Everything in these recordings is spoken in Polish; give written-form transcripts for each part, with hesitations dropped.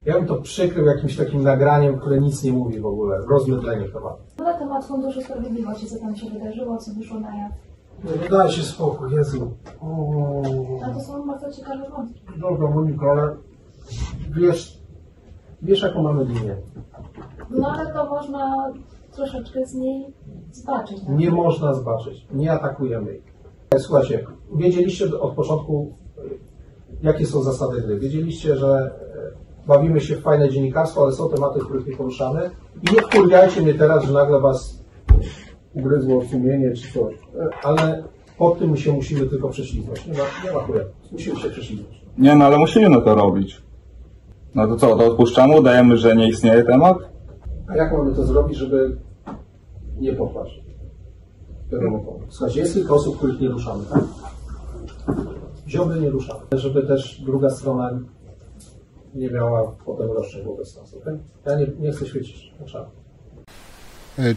Ja bym to przykrył jakimś takim nagraniem, które nic nie mówi w ogóle, rozmydlenie tematu. Na temat Funduszu Sprawiedliwości, co tam się wydarzyło, co wyszło na jaw. Nie daj się spokój, Jezu. A to są bardzo ciekawe wątki. Dobra, Moniko, ale wiesz jaką mamy linię. No ale to można troszeczkę z niej zbaczyć. Tak? Nie można zbaczyć, nie atakujemy ich. Słuchajcie, wiedzieliście od początku, jakie są zasady gry. Wiedzieliście, że bawimy się w fajne dziennikarstwo, ale są tematy, których nie poruszamy. I nie wkurwiajcie mnie teraz, że nagle was ugryzło sumienie czy coś. Ale pod tym się musimy tylko prześlizgnąć. Nie ma chuja. Musimy się prześlizgnąć. Nie, no ale musimy to robić. No to co, to odpuszczamy? Udajemy, że nie istnieje temat? A jak mamy to zrobić, żeby nie popaść? Wiadomo komu. Słuchajcie, jest kilka osób, których nie ruszamy, tak? Ziobry nie ruszamy. Żeby też druga strona nie miała potem roszczeń wobec nas. Okay? Ja nie chcę świecić na czarno.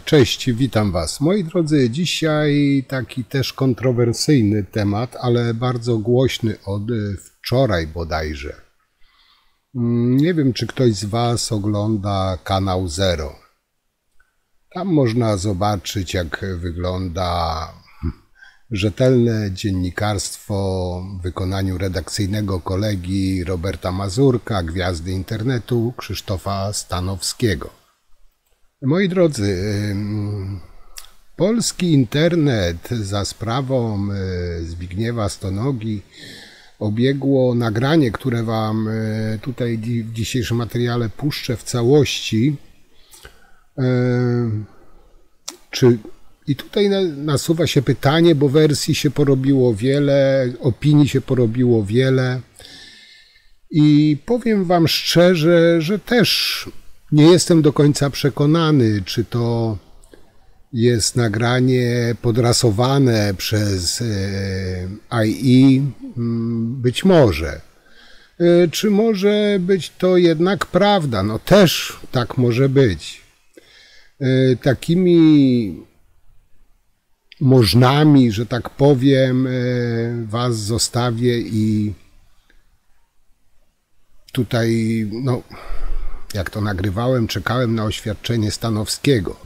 Cześć, witam Was. Moi drodzy, dzisiaj taki też kontrowersyjny temat, ale bardzo głośny od wczoraj bodajże. Nie wiem, czy ktoś z Was ogląda kanał Zero. Tam można zobaczyć, jak wygląda rzetelne dziennikarstwo w wykonaniu redakcyjnego kolegi Roberta Mazurka, gwiazdy internetu Krzysztofa Stanowskiego. Moi drodzy, polski internet za sprawą Zbigniewa Stonogi obiegło nagranie, które Wam tutaj w dzisiejszym materiale puszczę w całości. I tutaj nasuwa się pytanie, bo wersji się porobiło wiele, opinii się porobiło wiele i powiem Wam szczerze, że też nie jestem do końca przekonany, czy to jest nagranie podrasowane przez AI, być może. Czy może być to jednak prawda? No też tak może być. Takimi możnami, że tak powiem, Was zostawię i tutaj, no, jak to nagrywałem, czekałem na oświadczenie Stanowskiego,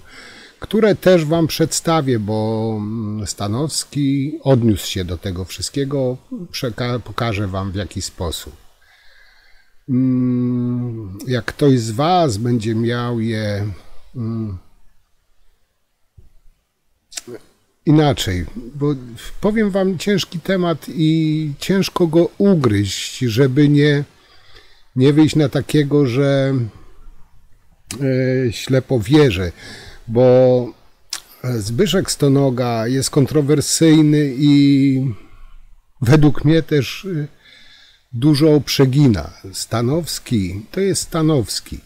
które też Wam przedstawię, bo Stanowski odniósł się do tego wszystkiego, pokażę Wam w jaki sposób. Jak ktoś z Was będzie miał je inaczej, bo powiem Wam, ciężki temat i ciężko go ugryźć, żeby nie wyjść na takiego, że ślepo wierzę, bo Zbyszek Stonoga jest kontrowersyjny i według mnie też dużo przegina. Stanowski to jest Stanowski.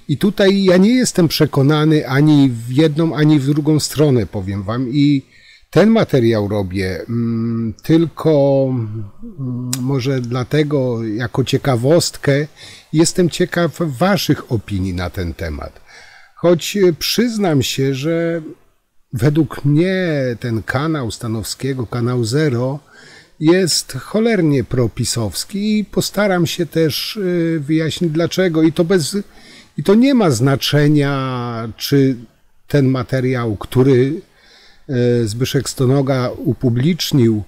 I tutaj ja nie jestem przekonany ani w jedną, ani w drugą stronę, powiem Wam. I ten materiał robię tylko może dlatego, jako ciekawostkę, jestem ciekaw Waszych opinii na ten temat. Choć przyznam się, że według mnie ten kanał Stanowskiego, kanał Zero, jest cholernie propisowski i postaram się też wyjaśnić dlaczego. I to nie ma znaczenia, czy ten materiał, który Zbyszek Stonoga upublicznił,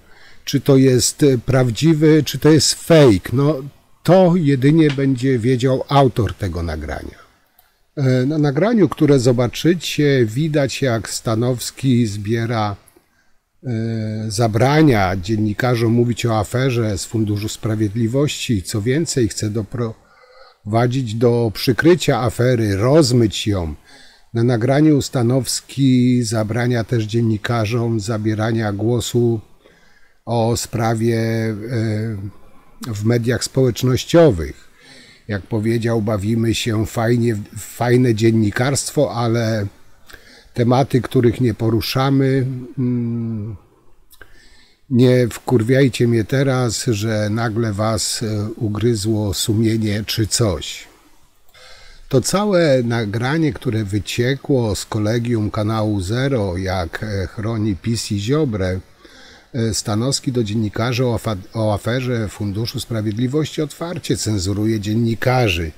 czy to jest prawdziwy, czy to jest fake. No, to jedynie będzie wiedział autor tego nagrania. Na nagraniu, które zobaczycie, widać, jak Stanowski zabrania dziennikarzom mówić o aferze z Funduszu Sprawiedliwości. Co więcej, chce doprowadzić do przykrycia afery, rozmyć ją. Na nagraniu Stanowski zabrania też dziennikarzom zabierania głosu o sprawie w mediach społecznościowych. Jak powiedział, bawimy się w fajne dziennikarstwo, ale tematy, których nie poruszamy, nie wkurwiajcie mnie teraz, że nagle Was ugryzło sumienie czy coś. To całe nagranie, które wyciekło z kolegium kanału Zero, jak chroni PiS i Ziobrę, Stanowski do dziennikarzy o aferze Funduszu Sprawiedliwości otwarcie cenzuruje dziennikarzy.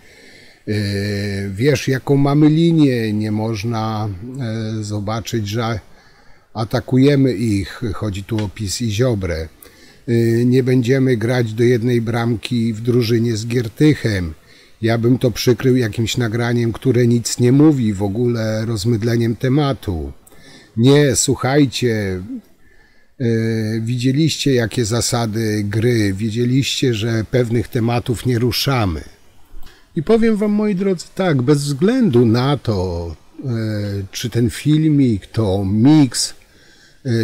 Wiesz, jaką mamy linię, nie można zobaczyć, że atakujemy ich. Chodzi tu o PiS i Ziobrę. Nie będziemy grać do jednej bramki w drużynie z Giertychem. Ja bym to przykrył jakimś nagraniem, które nic nie mówi, w ogóle rozmydleniem tematu. Nie, słuchajcie, widzieliście jakie zasady gry, wiedzieliście, że pewnych tematów nie ruszamy. I powiem wam, moi drodzy, tak, bez względu na to, czy ten filmik to mix,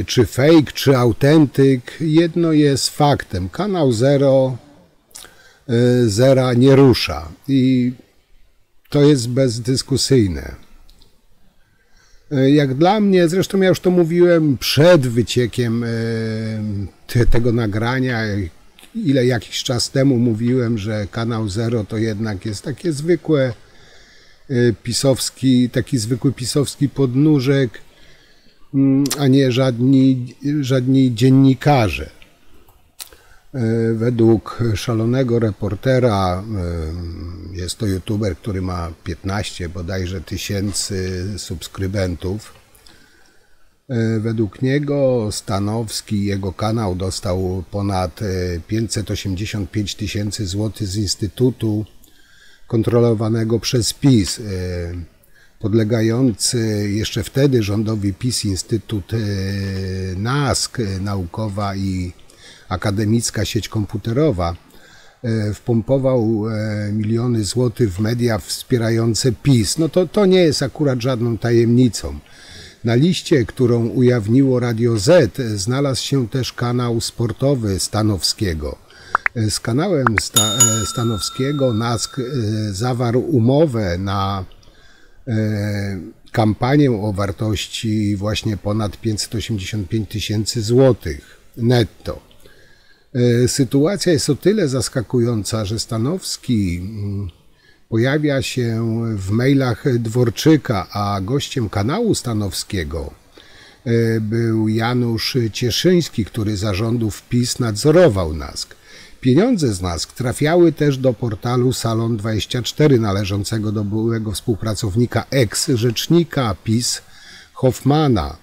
czy fake, czy autentyk, jedno jest faktem. Kanał Zera nie rusza i to jest bezdyskusyjne. Jak dla mnie, zresztą ja już to mówiłem przed wyciekiem tego nagrania, jakiś czas temu mówiłem, że kanał Zero to jednak jest takie zwykłe taki zwykły pisowski podnóżek, a nie żadni dziennikarze. Według szalonego reportera, jest to youtuber, który ma 15 bodajże tysięcy subskrybentów. Według niego Stanowski, jego kanał dostał ponad 585 tysięcy złotych z instytutu kontrolowanego przez PiS. Podlegający jeszcze wtedy rządowi PiS Instytut NASK, Naukowa i Akademicka Sieć Komputerowa, wpompował miliony złotych w media wspierające PiS. No to nie jest akurat żadną tajemnicą. Na liście, którą ujawniło Radio Z, znalazł się też kanał sportowy Stanowskiego. Z kanałem Stanowskiego NASK zawarł umowę na kampanię o wartości właśnie ponad 585 tysięcy złotych netto. Sytuacja jest o tyle zaskakująca, że Stanowski pojawia się w mailach Dworczyka, a gościem kanału Stanowskiego był Janusz Cieszyński, który za rządów PiS nadzorował NASK. Pieniądze z NASK trafiały też do portalu Salon24 należącego do byłego współpracownika ex-rzecznika PiS Hoffmana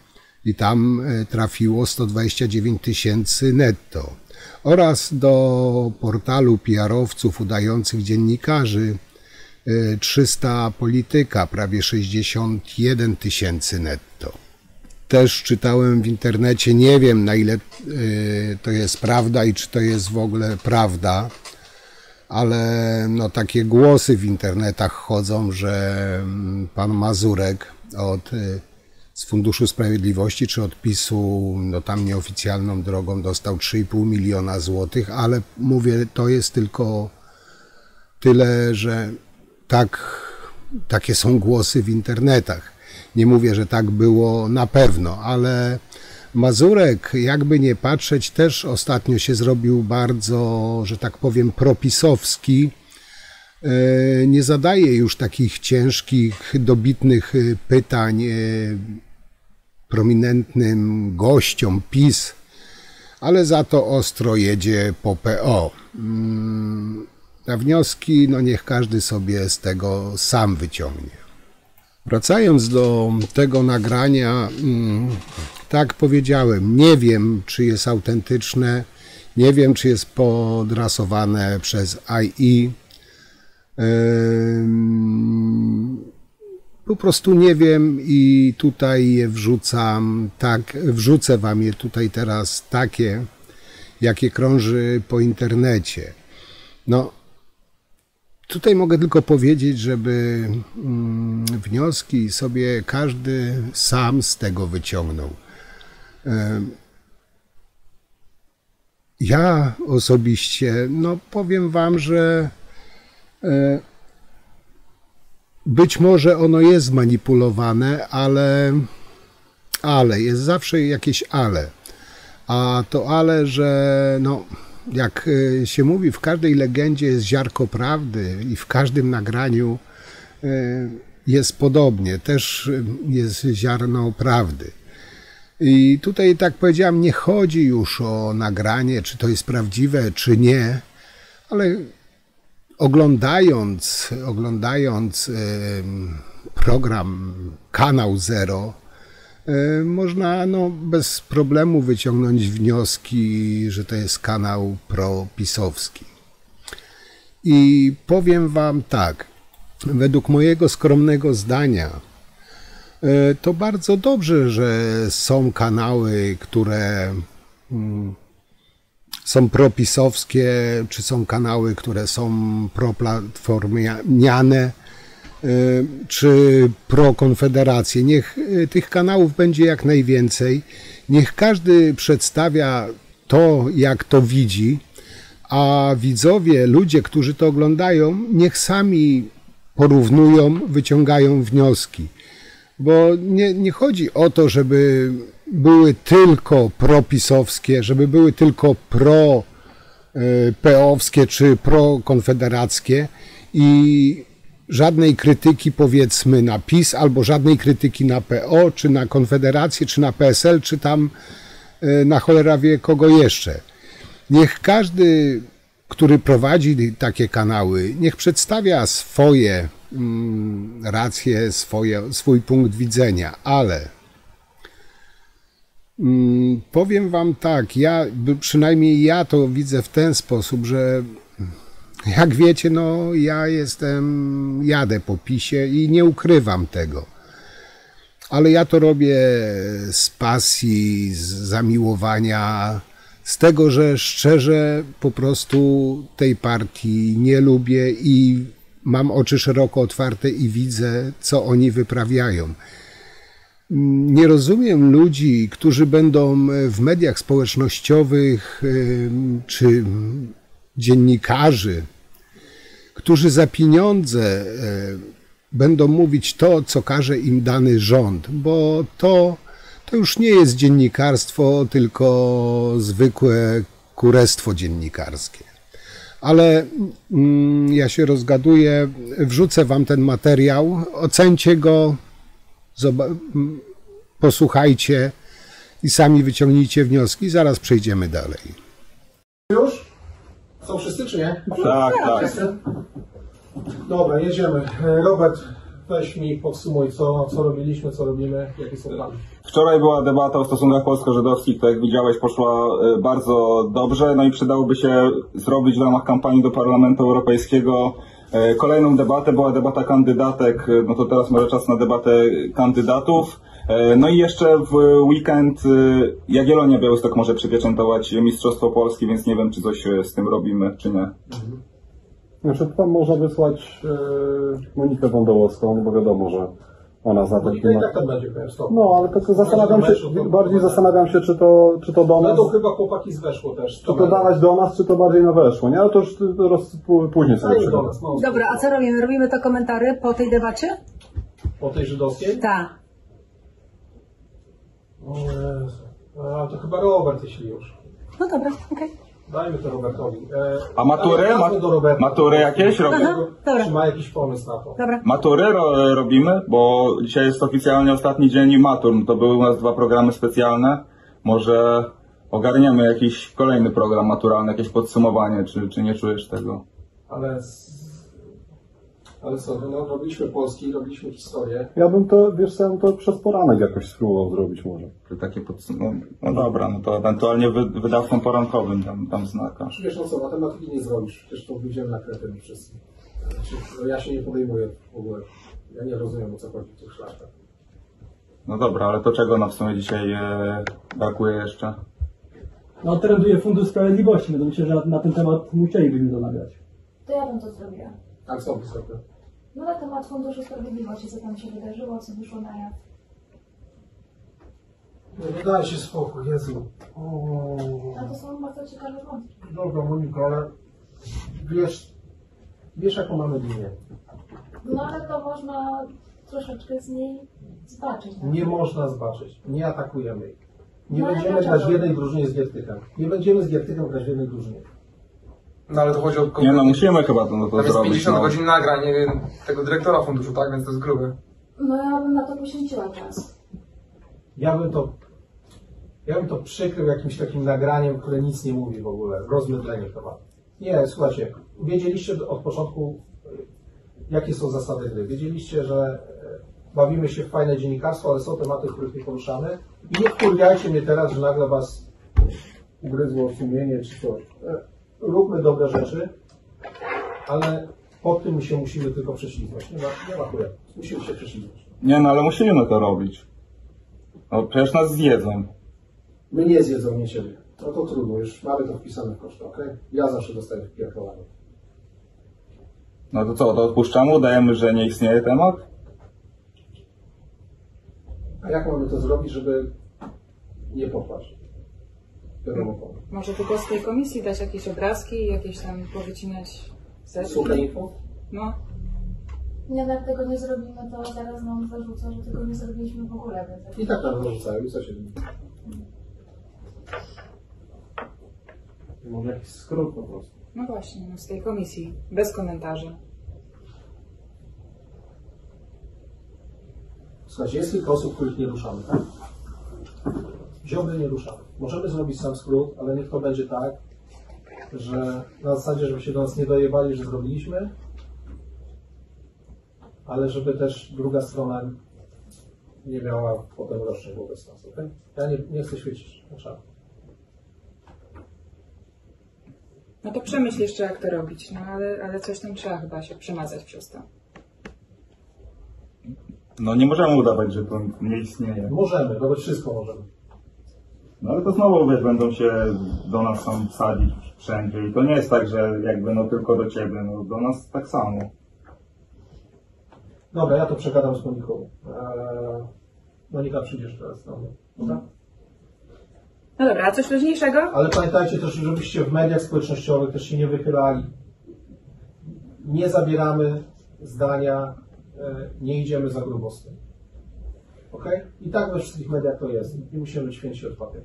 i tam trafiło 129 tysięcy netto oraz do portalu PR-owców udających dziennikarzy 300 Polityka, prawie 61 tysięcy netto. Też czytałem w internecie, nie wiem na ile to jest prawda i czy to jest w ogóle prawda, ale no takie głosy w internetach chodzą, że pan Mazurek z Funduszu Sprawiedliwości czy od PiS-u, no tam nieoficjalną drogą dostał 3,5 miliona złotych, ale mówię, to jest tylko tyle, że takie są głosy w internetach. Nie mówię, że tak było na pewno, ale Mazurek, jakby nie patrzeć, też ostatnio się zrobił bardzo, że tak powiem, propisowski. Nie zadaje już takich ciężkich, dobitnych pytań prominentnym gościom PiS, ale za to ostro jedzie po PO. A wnioski, no niech każdy sobie z tego sam wyciągnie. Wracając do tego nagrania, tak powiedziałem, nie wiem, czy jest autentyczne, nie wiem, czy jest podrasowane przez AI. Po prostu nie wiem i tutaj je wrzucam, wrzucę wam je tutaj teraz takie, jakie krąży po internecie. No, tutaj mogę tylko powiedzieć, żeby wnioski sobie każdy sam z tego wyciągnął. Ja osobiście, no powiem wam, że być może ono jest zmanipulowane, ale jest zawsze jakieś ale. A to ale, że no, jak się mówi, w każdej legendzie jest ziarnko prawdy i w każdym nagraniu jest podobnie, też jest ziarno prawdy. I tutaj, tak powiedziałem, nie chodzi już o nagranie, czy to jest prawdziwe, czy nie, ale oglądając program Kanał Zero, można bez problemu wyciągnąć wnioski, że to jest kanał propisowski. I powiem wam tak, według mojego skromnego zdania, to bardzo dobrze, że są kanały, które są propisowskie, czy są kanały, które są proplatformiane, czy pro-konfederację. Niech tych kanałów będzie jak najwięcej. Niech każdy przedstawia to, jak to widzi, a widzowie, ludzie, którzy to oglądają, niech sami porównują, wyciągają wnioski. Bo nie chodzi o to, żeby były tylko propisowskie, żeby były tylko pro-peowskie czy pro-konfederackie i żadnej krytyki, powiedzmy, na PiS, albo żadnej krytyki na PO, czy na Konfederację, czy na PSL, czy tam na cholera wie kogo jeszcze. Niech każdy, który prowadzi takie kanały, niech przedstawia swoje racje, swój punkt widzenia, ale powiem wam tak, przynajmniej ja to widzę w ten sposób, że jak wiecie, ja jadę po PiS-ie i nie ukrywam tego. Ale ja to robię z pasji, z zamiłowania, z tego, że szczerze po prostu tej partii nie lubię i mam oczy szeroko otwarte i widzę, co oni wyprawiają. Nie rozumiem ludzi, którzy będą w mediach społecznościowych czy dziennikarzy, którzy za pieniądze będą mówić to, co każe im dany rząd, bo to już nie jest dziennikarstwo, tylko zwykłe kurestwo dziennikarskie. Ale ja się rozgaduję, wrzucę wam ten materiał, ocencie go, posłuchajcie i sami wyciągnijcie wnioski, zaraz przejdziemy dalej. Już? Są wszyscy, czy nie? Tak. Dobra, jedziemy. Robert, weź mi podsumuj, co robiliśmy, co robimy, jakie są plany. Wczoraj była debata o stosunkach polsko-żydowskich, to jak widziałeś poszła bardzo dobrze, no i przydałoby się zrobić w ramach kampanii do Parlamentu Europejskiego kolejną debatę, była debata kandydatek, no to teraz może czas na debatę kandydatów. No i jeszcze w weekend Jagiellonia Białystok może przypieczętować Mistrzostwo Polski, więc nie wiem, czy coś z tym robimy, czy nie. Znaczy tam można wysłać Monikę Wądołowską, bo wiadomo, że ona zna taki... I tak tam będzie, stop. No, ale tylko zastanawiam się, czy to do nas... No to chyba chłopaki z Weszło też. Czy to dawać do nas, czy to bardziej na Weszło, nie? Ale to już później sobie przegadamy. Dobra, a co robimy? Robimy to komentary po tej debacie? Po tej żydowskiej? Tak. O Jezu. A, to chyba Robert, jeśli już. No dobra, okej. Dajmy to Robertowi. A matury? Ale do Roberta. Matury jakieś robimy? Aha, dobra. Czy ma jakiś pomysł na to? Dobra. Matury robimy, bo dzisiaj jest oficjalnie ostatni dzień matur. No to były u nas 2 programy specjalne. Może ogarniemy jakiś kolejny program maturalny, jakieś podsumowanie, czy nie czujesz tego? Ale co, no robiliśmy Polski, robiliśmy historię. Ja bym to, wiesz co, to przez poranek jakoś spróbował zrobić może. Czy takie podsumowanie? No dobra, no to ewentualnie wydawcom porankowym tam znaka. Wiesz, no co, matematyki nie zrobisz, przecież to wyjdziemy na kretę wszyscy. No ja się nie podejmuję w ogóle. Ja nie rozumiem, o co chodzi w tych szlachtach. No dobra, ale to czego nam w sumie dzisiaj brakuje jeszcze? No, trenduje Fundusz Sprawiedliwości, no to myślę, że na ten temat musielibyśmy rozmawiać. To ja bym to zrobiła. A co wysokie? No na temat Funduszu Sprawiedliwości, co tam się wydarzyło, co wyszło na jaw. No daj się spokój, Jezu. A to są bardzo ciekawe wątki. Dobra, Moniko, ale wiesz jaką mamy linię. No ale to można troszeczkę z niej zbaczyć. Tak? Nie można zbaczyć. Nie atakujemy ich. Nie No, ale będziemy dlaczego? grać w jednej drużynie z Giertykiem. Nie będziemy z Giertykiem grać w jednej drużynie. No ale to chodzi o... Nie no, musimy chyba to Tam jest zrobić. 50 No. godzin nagrań tego dyrektora funduszu, tak? Więc to jest gruby. No ja bym na to poświęciła czas. Ja bym to przykrył jakimś takim nagraniem, które nic nie mówi w ogóle. Rozmydlenie tematu. Nie, słuchajcie, wiedzieliście od początku, jakie są zasady gry. Wiedzieliście, że bawimy się w fajne dziennikarstwo, ale są tematy, których nie poruszamy. I nie wkurwiajcie mnie teraz, że nagle was ugryzło sumienie czy coś. Róbmy dobre rzeczy, ale pod tym się musimy tylko prześlizgnąć. Nie ma chuja. Musimy się prześlizgnąć. Nie, no ale musimy to robić. No przecież nas zjedzą. My nie zjedzą, nie ciebie. No to trudno, już mamy to wpisane w koszty, okej? Ja zawsze dostaję wpierdolanie. No to co, to odpuszczamy, udajemy, że nie istnieje temat? A jak mamy to zrobić, żeby nie popaść? Wiadomo komu. Może tylko z tej komisji dać jakieś obrazki, jakieś tam powycinać Słuchaj info? No. Nie, jak tego nie zrobimy, to zaraz nam zarzucą, że tego nie zrobiliśmy w ogóle. Więc... I tak nam zarzucają i co się dzieje? Może jakiś skrót po prostu. No właśnie, no z tej komisji. Bez komentarzy. Słuchajcie, jest kilka osób, których nie ruszamy, tak? Ziobry nie ruszamy. Możemy zrobić sam skrót, ale niech to będzie tak, że na zasadzie, żeby się do nas nie dojebali, że zrobiliśmy, ale żeby też druga strona nie miała potem roszczeń wobec nas, ok? Ja nie chcę świecić na czarno. No to przemyśl jeszcze, jak to robić, no ale coś tam trzeba chyba się przemazać przez to. No nie możemy udawać, że to nie istnieje. Możemy, robić wszystko możemy. No ale to znowu, wiesz, będą się do nas tam sadzić wszędzie i to nie jest tak, że jakby no tylko do ciebie, no do nas tak samo. Dobra, ja to przegadam z Moniką. Monika, przyjdziesz teraz do mnie, dobra? No dobra, a coś luźniejszego? Ale pamiętajcie też, żebyście w mediach społecznościowych też się nie wychylali. Nie zabieramy zdania, nie idziemy za grubo z tym. Ok? I tak we wszystkich mediach to jest. Nie musimy być święci od papieru.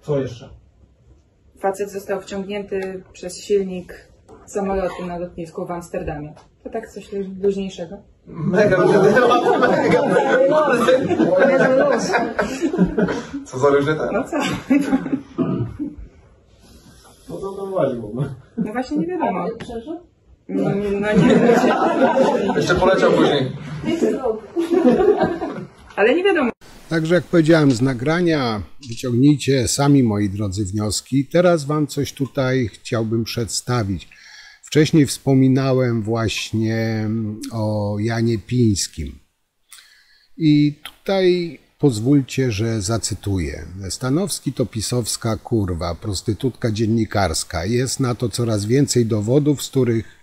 Co jeszcze? Facet został wciągnięty przez silnik samolotu na lotnisku w Amsterdamie. To tak coś luźniejszego? Mega różny temat, mega. Co za różny temat? No co? No to doprowadził. No właśnie nie wiadomo. Przeżył? No nie. Jeszcze poleciał później. Ale nie wiadomo. Także jak powiedziałem z nagrania, wyciągnijcie sami, moi drodzy, wnioski. Teraz wam coś tutaj chciałbym przedstawić. Wcześniej wspominałem właśnie o Janie Pińskim. I tutaj pozwólcie, że zacytuję. Stanowski to pisowska kurwa, prostytutka dziennikarska. Jest na to coraz więcej dowodów, z których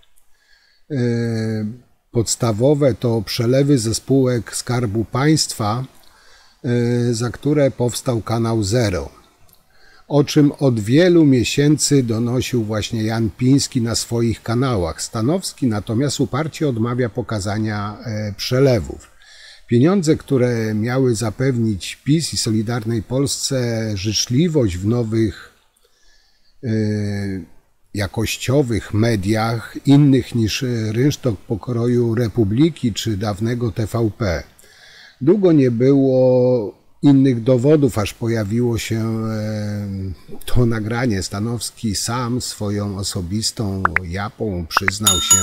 podstawowe to przelewy ze spółek Skarbu Państwa, za które powstał kanał Zero, o czym od wielu miesięcy donosił właśnie Jan Piński na swoich kanałach. Stanowski natomiast uparcie odmawia pokazania przelewów. Pieniądze, które miały zapewnić PiS i Solidarnej Polsce życzliwość w nowych jakościowych mediach, innych niż rynsztok pokroju Republiki czy dawnego TVP. Długo nie było innych dowodów, aż pojawiło się to nagranie. Stanowski sam swoją osobistą japą przyznał się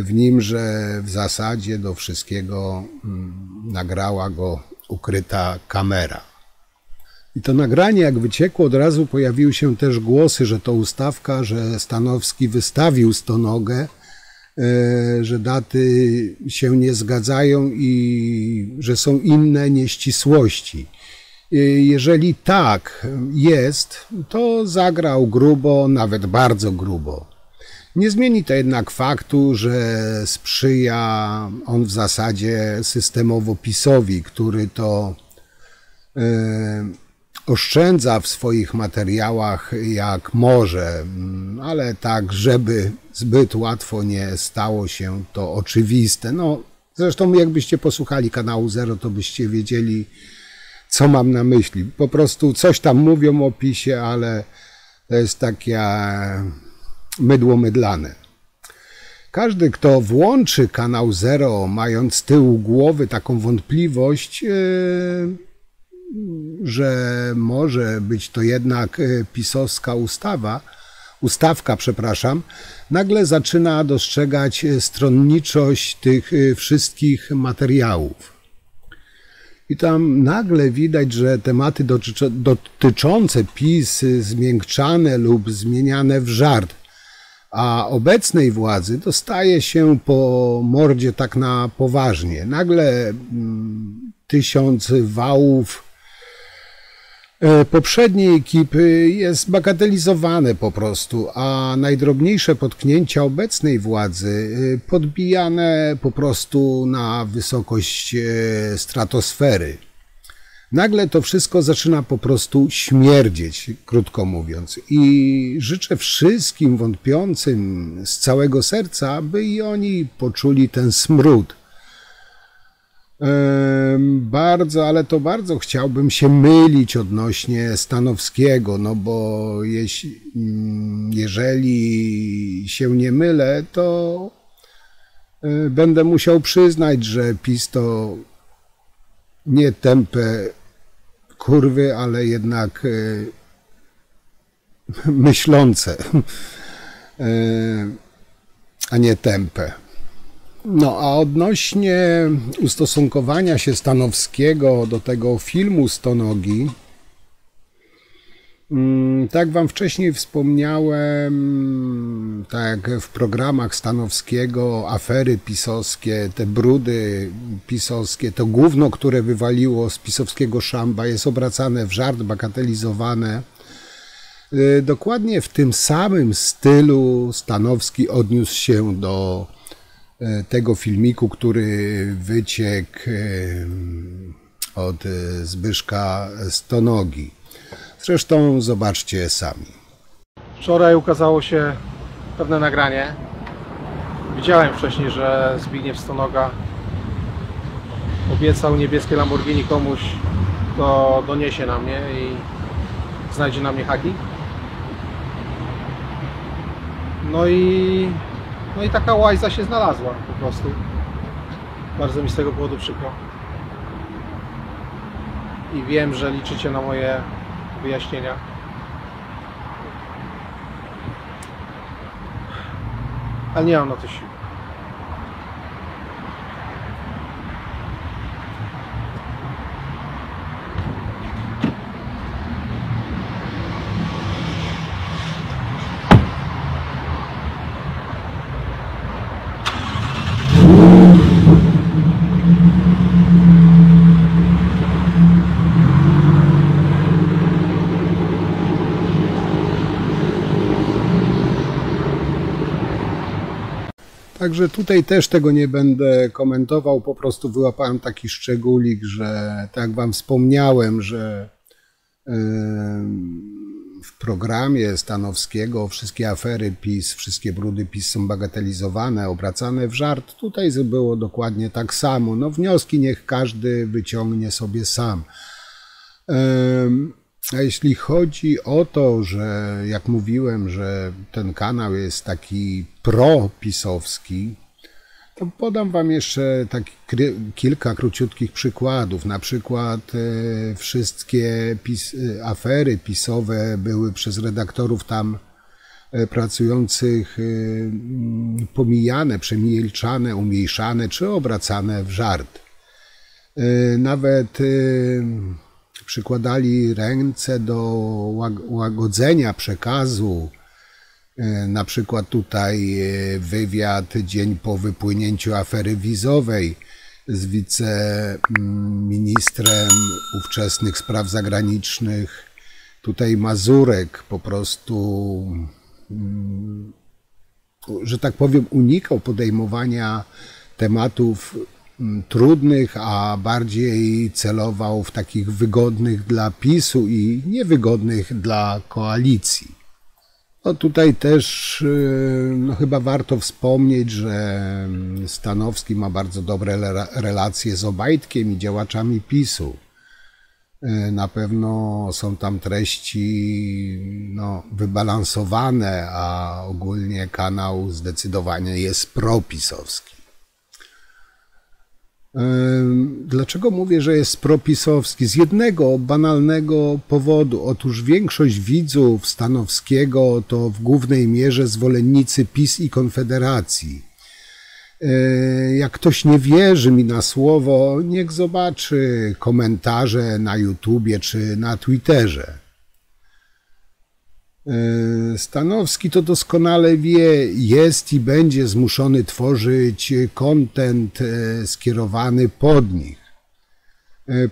w nim, że w zasadzie do wszystkiego nagrała go ukryta kamera. I to nagranie, jak wyciekło, od razu pojawiły się też głosy, że to ustawka, że Stanowski wystawił stonogę, że daty się nie zgadzają i że są inne nieścisłości. Jeżeli tak jest, to zagrał grubo, nawet bardzo grubo. Nie zmieni to jednak faktu, że sprzyja on w zasadzie systemowo PiS-owi, który to oszczędza w swoich materiałach jak może, ale tak, żeby zbyt łatwo nie stało się to oczywiste. No, zresztą jakbyście posłuchali kanału Zero, to byście wiedzieli, co mam na myśli. Po prostu coś tam mówią o PiS-ie, ale to jest takie mydło mydlane. Każdy, kto włączy kanał Zero, mając z tyłu głowy taką wątpliwość, że może być to jednak pisowska ustawka, nagle zaczyna dostrzegać stronniczość tych wszystkich materiałów. I tam nagle widać, że tematy dotyczące PiS zmiękczane lub zmieniane w żart, a obecnej władzy dostaje się po mordzie tak na poważnie. Nagle 1000 wałów poprzedniej ekipy jest bagatelizowane po prostu, a najdrobniejsze potknięcia obecnej władzy podbijane po prostu na wysokość stratosfery. Nagle to wszystko zaczyna po prostu śmierdzieć, krótko mówiąc. I życzę wszystkim wątpiącym z całego serca, by i oni poczuli ten smród. Ale to bardzo chciałbym się mylić odnośnie Stanowskiego, no bo jeżeli się nie mylę, to będę musiał przyznać, że PiS to nie tępe kurwy, ale jednak myślące, a nie tępe. No a odnośnie ustosunkowania się Stanowskiego do tego filmu Stonogi, tak jak wam wcześniej wspomniałem, tak jak w programach Stanowskiego, afery pisowskie, te brudy pisowskie, to gówno, które wywaliło z pisowskiego szamba, jest obracane w żart, bagatelizowane. Dokładnie w tym samym stylu Stanowski odniósł się do tego filmiku, który wyciekł od Zbyszka Stonogi. Zresztą zobaczcie sami. Wczoraj ukazało się pewne nagranie. Widziałem wcześniej, że Zbigniew Stonoga obiecał niebieskie Lamborghini komuś, kto doniesie na mnie i znajdzie na mnie haki. No i taka łajza się znalazła po prostu. Bardzo mi z tego powodu przykro. I wiem, że liczycie na moje wyjaśnienia. Ale nie mam na to siły. Także tutaj też tego nie będę komentował, po prostu wyłapałem taki szczególik, że tak jak wam wspomniałem, że w programie Stanowskiego wszystkie afery PiS, wszystkie brudy PiS są bagatelizowane, obracane w żart. Tutaj było dokładnie tak samo. No wnioski niech każdy wyciągnie sobie sam. A jeśli chodzi o to, że jak mówiłem, że ten kanał jest taki pro-pisowski, to podam wam jeszcze kilka króciutkich przykładów. Na przykład wszystkie afery pisowe były przez redaktorów tam pracujących pomijane, przemilczane, umniejszane czy obracane w żart. Nawet przykładali ręce do łagodzenia przekazu. Na przykład tutaj wywiad dzień po wypłynięciu afery wizowej z wiceministrem ówczesnych spraw zagranicznych. Tutaj Mazurek po prostu, że tak powiem, unikał podejmowania tematów trudnych, a bardziej celował w takich wygodnych dla PiS-u i niewygodnych dla koalicji. No tutaj też chyba warto wspomnieć, że Stanowski ma bardzo dobre relacje z Obajtkiem i działaczami PiS-u. Na pewno są tam treści wybalansowane, a ogólnie kanał zdecydowanie jest propisowski. Dlaczego mówię, że jest propisowski? Z jednego banalnego powodu. Otóż większość widzów Stanowskiego to w głównej mierze zwolennicy PiS i Konfederacji. Jak ktoś nie wierzy mi na słowo, niech zobaczy komentarze na YouTubie czy na Twitterze. Stanowski to doskonale wie, jest i będzie zmuszony tworzyć content skierowany pod nich.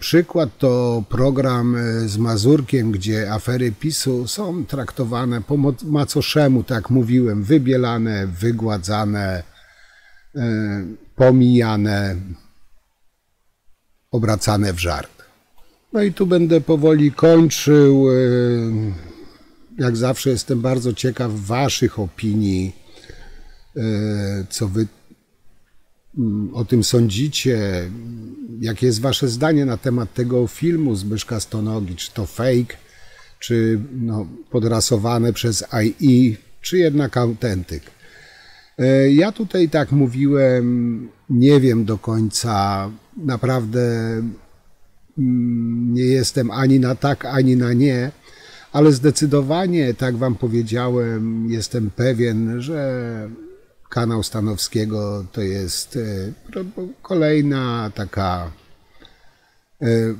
Przykład to program z Mazurkiem, gdzie afery PiS-u są traktowane po macoszemu, tak jak mówiłem, wybielane, wygładzane, pomijane, obracane w żart. No i tu będę powoli kończył. Jak zawsze jestem bardzo ciekaw waszych opinii, co wy o tym sądzicie, jakie jest wasze zdanie na temat tego filmu Zbyszka Stonogi, czy to fake, czy podrasowane przez AI, czy jednak autentyk. Ja tutaj tak mówiłem, nie wiem do końca, naprawdę nie jestem ani na tak, ani na nie, ale zdecydowanie, tak wam powiedziałem, jestem pewien, że kanał Stanowskiego to jest kolejna taka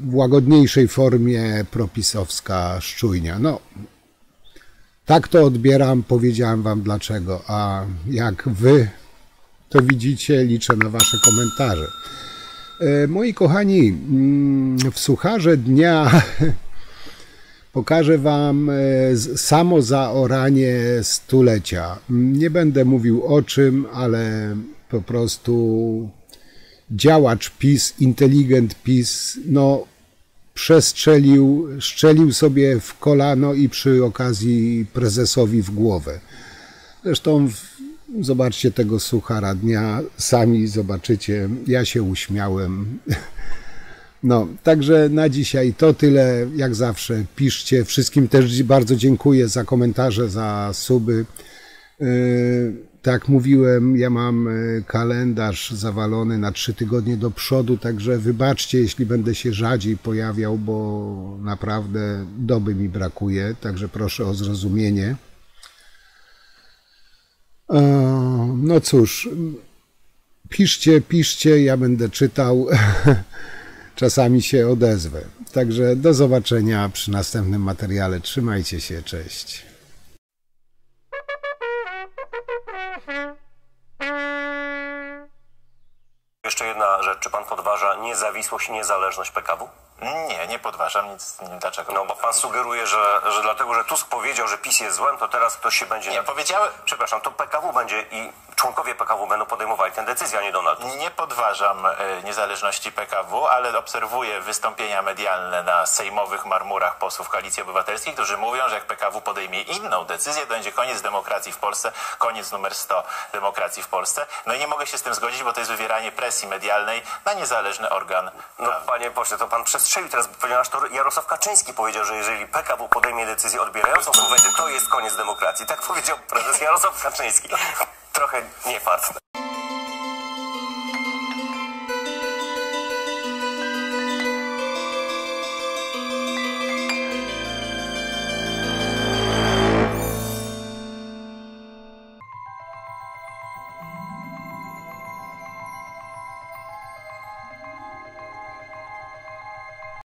w łagodniejszej formie propisowska szczujnia. No, tak to odbieram, powiedziałem wam dlaczego, a jak wy to widzicie, liczę na wasze komentarze. Moi kochani, w Sucharze Dnia pokażę wam samo zaoranie stulecia. Nie będę mówił o czym, ale po prostu działacz PiS, inteligent PiS, strzelił sobie w kolano i przy okazji prezesowi w głowę. Zresztą zobaczcie tego Suchara Dnia, sami zobaczycie, ja się uśmiałem. No, także na dzisiaj to tyle, jak zawsze piszcie, wszystkim też bardzo dziękuję za komentarze, za suby. Tak jak mówiłem, ja mam kalendarz zawalony na 3 tygodnie do przodu, także wybaczcie, jeśli będę się rzadziej pojawiał, bo naprawdę doby mi brakuje, także proszę o zrozumienie. No cóż, piszcie, ja będę czytał. Czasami się odezwę. Także do zobaczenia przy następnym materiale. Trzymajcie się, cześć. Jeszcze jedna rzecz. Czy pan podważa niezawisłość i niezależność PKW? Nie podważam nic. Dlaczego? No bo pan sugeruje, że dlatego, że Tusk powiedział, że PiS jest złem, to teraz ktoś się będzie... Nie, powiedziałem... Przepraszam, to PKW będzie i członkowie PKW będą podejmowali tę decyzję, a nie Donald Tusk. Nie podważam niezależności PKW, ale obserwuję wystąpienia medialne na sejmowych marmurach posłów Koalicji Obywatelskiej, którzy mówią, że jak PKW podejmie inną decyzję, to będzie koniec demokracji w Polsce, koniec numer 100 demokracji w Polsce. No i nie mogę się z tym zgodzić, bo to jest wywieranie presji medialnej na niezależny organ prawny. No panie pośle, to pan przestrzelił teraz, ponieważ to Jarosław Kaczyński powiedział, że jeżeli PKW podejmie decyzję odbierającą subwencję, to jest koniec demokracji. Tak powiedział prezes Jarosław Kaczyński. Trochę nie fart.